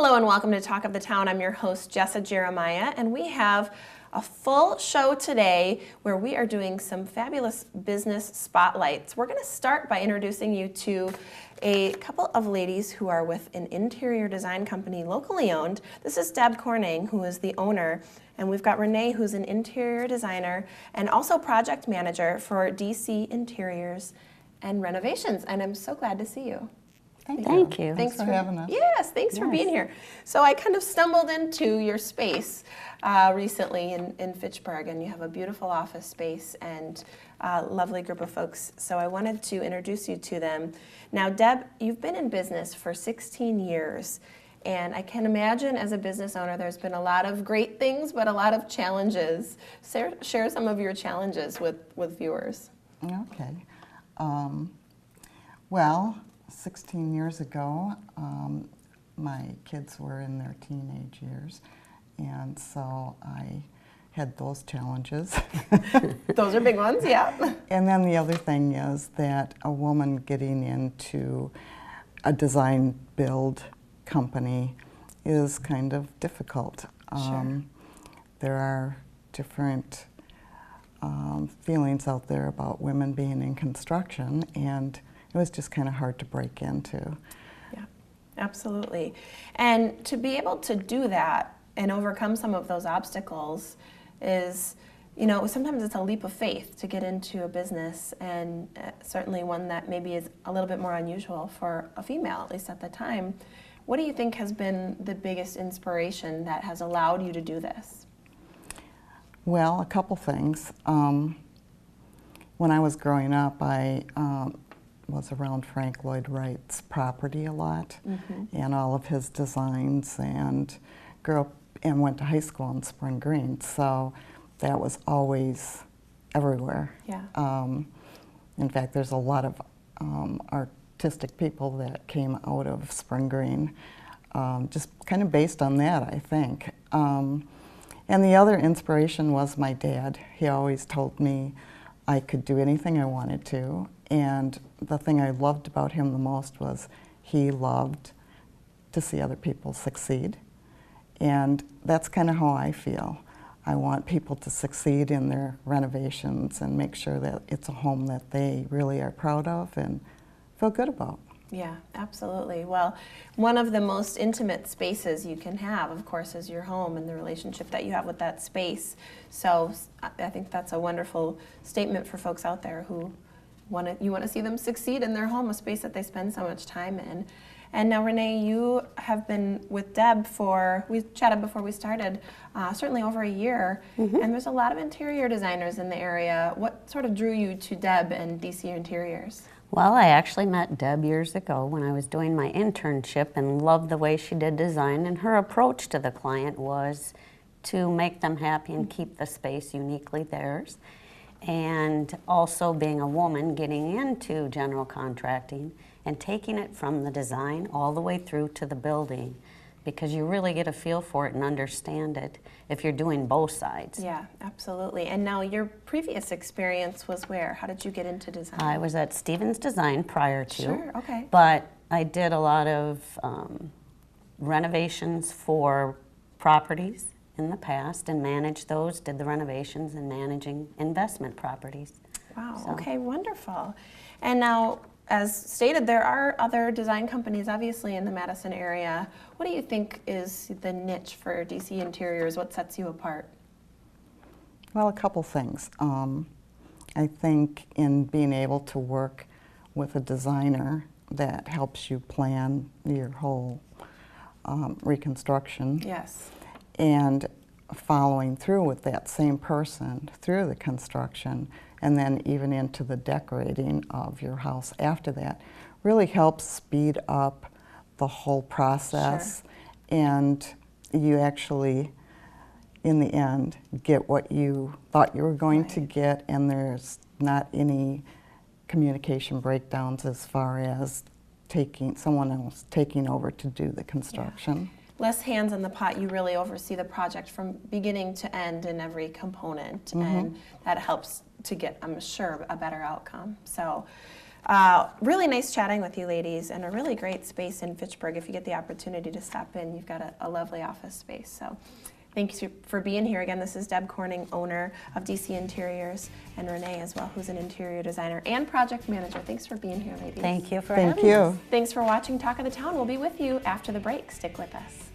Hello and welcome to Talk of the Town. I'm your host, Jessa Jeremiah, and we have a full show today where we are doing some fabulous business spotlights. We're going to start by introducing you to a couple of ladies who are with an interior design company locally owned. This is Deb Corning, who is the owner, and we've got Renee, who's an interior designer and also project manager for DC Interiors and Renovations. And I'm so glad to see you. Thank you. Thanks for having us. Yes, thanks for being here. So I kind of stumbled into your space recently in Fitchburg, and you have a beautiful office space and a lovely group of folks. So I wanted to introduce you to them. Now, Deb, you've been in business for 16 years, and I can imagine as a business owner there's been a lot of great things, but a lot of challenges. Share some of your challenges with viewers. Okay. Well, 16 years ago, my kids were in their teenage years, and so I had those challenges. Those are big ones, yeah. And then the other thing is that a woman getting into a design build company is kind of difficult. Sure. There are different feelings out there about women being in construction, and it was just kind of hard to break into. Yeah, absolutely. And to be able to do that and overcome some of those obstacles is, you know, sometimes it's a leap of faith to get into a business, and certainly one that maybe is a little bit more unusual for a female, at least at the time. What do you think has been the biggest inspiration that has allowed you to do this? Well, a couple things. When I was growing up, I was around Frank Lloyd Wright's property a lot, and all of his designs, and grew up and went to high school in Spring Green, so that was always everywhere. Yeah. In fact, there's a lot of artistic people that came out of Spring Green, just kind of based on that, I think. And the other inspiration was my dad. He always told me I could do anything I wanted to, and the thing I loved about him the most was he loved to see other people succeed. And that's kind of how I feel. I want people to succeed in their renovations and make sure that it's a home that they really are proud of and feel good about. Yeah, absolutely. Well, one of the most intimate spaces you can have, of course, is your home and the relationship that you have with that space. So I think that's a wonderful statement for folks out there who you want to see them succeed in their home, a space that they spend so much time in. And now, Renee, you have been with Deb we chatted before we started, certainly over a year, and there's a lot of interior designers in the area. What sort of drew you to Deb and DC Interiors? Well, I actually met Deb years ago when I was doing my internship and loved the way she did design, and her approach to the client was to make them happy and keep the space uniquely theirs. And also being a woman getting into general contracting and taking it from the design all the way through to the building, because you really get a feel for it and understand it if you're doing both sides. Yeah, absolutely. And now your previous experience was where? How did you get into design? I was at Stevens Design prior to. Sure, okay. But I did a lot of renovations for properties in the past and managed those, did the renovations and managing investment properties. Wow, So. Okay, wonderful. And now, as stated, there are other design companies obviously in the Madison area. What do you think is the niche for DC Interiors? What sets you apart? Well, a couple things. I think in being able to work with a designer that helps you plan your whole reconstruction. Yes. And following through with that same person through the construction and then even into the decorating of your house after that really helps speed up the whole process. Sure. And you actually, in the end, get what you thought you were going to get, and there's not any communication breakdowns as far as someone else taking over to do the construction. Yeah. Less hands in the pot, you really oversee the project from beginning to end in every component, and that helps to get, I'm sure, a better outcome. So Really nice chatting with you ladies, and a really great space in Fitchburg. If you get the opportunity to stop in, you've got a lovely office space. So thanks for being here again. This is Deb Corning, owner of DC Interiors, and Renee as well, who's an interior designer and project manager. Thanks for being here, ladies. Thank you for Thank having us. you. Thanks for watching Talk of the Town. We'll be with you after the break. Stick with us.